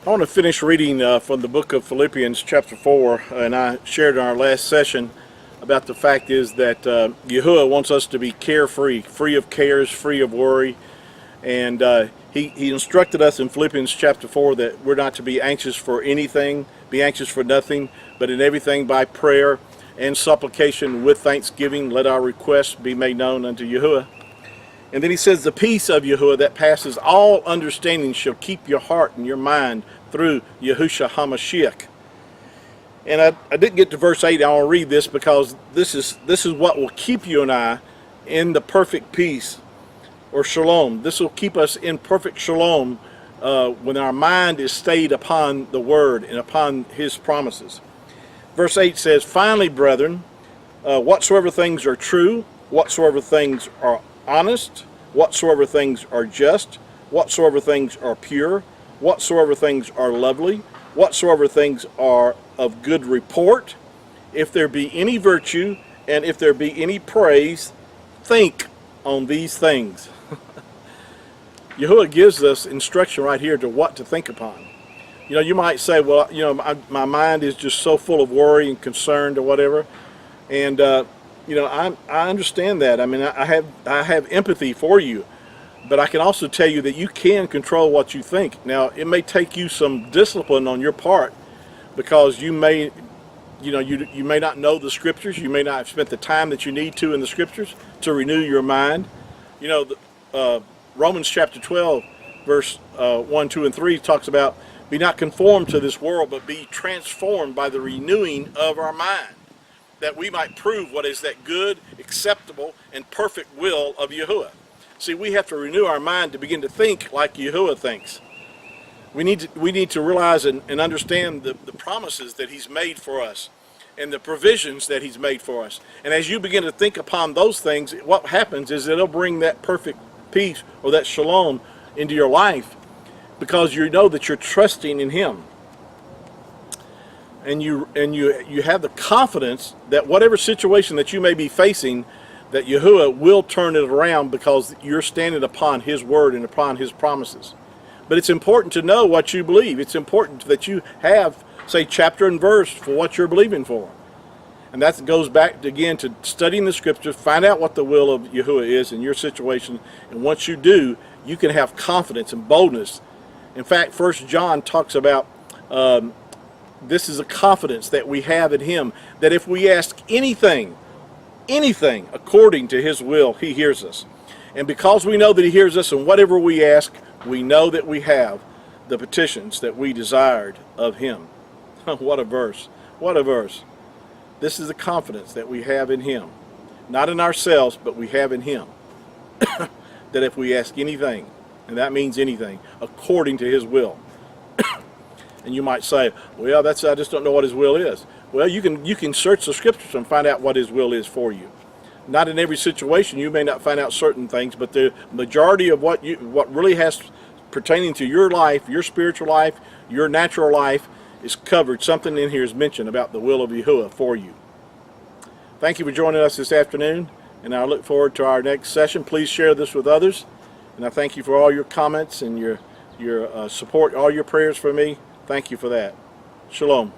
I want to finish reading from the book of Philippians chapter 4, and I shared in our last session about the fact is that Yahuwah wants us to be carefree, free of cares, free of worry, and he instructed us in Philippians chapter 4 that we're not to be anxious for anything, be anxious for nothing, but in everything by prayer and supplication with thanksgiving, let our requests be made known unto Yahuwah. And then he says, the peace of Yahuwah that passes all understanding shall keep your heart and your mind through Yahushua HaMashiach. And I didn't get to verse 8. I want to read this because this is what will keep you and I in the perfect peace, or shalom. This will keep us in perfect shalom when our mind is stayed upon the word and upon his promises. Verse 8 says, finally, brethren, whatsoever things are true, whatsoever things are honest, whatsoever things are just, whatsoever things are pure, whatsoever things are lovely, whatsoever things are of good report, if there be any virtue, and if there be any praise, think on these things. Yahuwah gives us instruction right here to what to think upon. You know, you might say, well, you know, my mind is just so full of worry and concern or whatever, and you know, I understand that. I mean, I have empathy for you, but I can also tell you that you can control what you think. Now, it may take you some discipline on your part because you may, you know, you may not know the scriptures. You may not have spent the time that you need to in the scriptures to renew your mind. You know, Romans chapter 12, verse 1, 2, and 3 talks about, be not conformed to this world, but be transformed by the renewing of our mind, that we might prove what is that good, acceptable, and perfect will of Yahuwah. See, we have to renew our mind to begin to think like Yahuwah thinks. We need to realize and understand the promises that he's made for us and the provisions that he's made for us. And as you begin to think upon those things, what happens is it'll bring that perfect peace or that shalom into your life because you know that you're trusting in him. And you have the confidence that whatever situation that you may be facing, that Yahuwah will turn it around because you're standing upon his word and upon his promises. But it's important to know what you believe. It's important that you have, say, chapter and verse for what you're believing for. And that goes back again to studying the scriptures, find out what the will of Yahuwah is in your situation. And once you do, you can have confidence and boldness. In fact, 1 John talks about this is a confidence that we have in him, that if we ask anything according to his will, he hears us. And because we know that he hears us, and whatever we ask, we know that we have the petitions that we desired of him. What a verse. What a verse. This is the confidence that we have in him. Not in ourselves, but we have in him. That if we ask anything, and that means anything, according to his will. And you might say, well, I just don't know what his will is. Well, you can search the scriptures and find out what his will is for you. Not in every situation, you may not find out certain things, but the majority of what really has pertaining to your life, your spiritual life, your natural life, is covered. Something in here is mentioned about the will of Yahuwah for you. Thank you for joining us this afternoon, and I look forward to our next session. Please share this with others, and I thank you for all your comments and your support, all your prayers for me. Thank you for that. Shalom.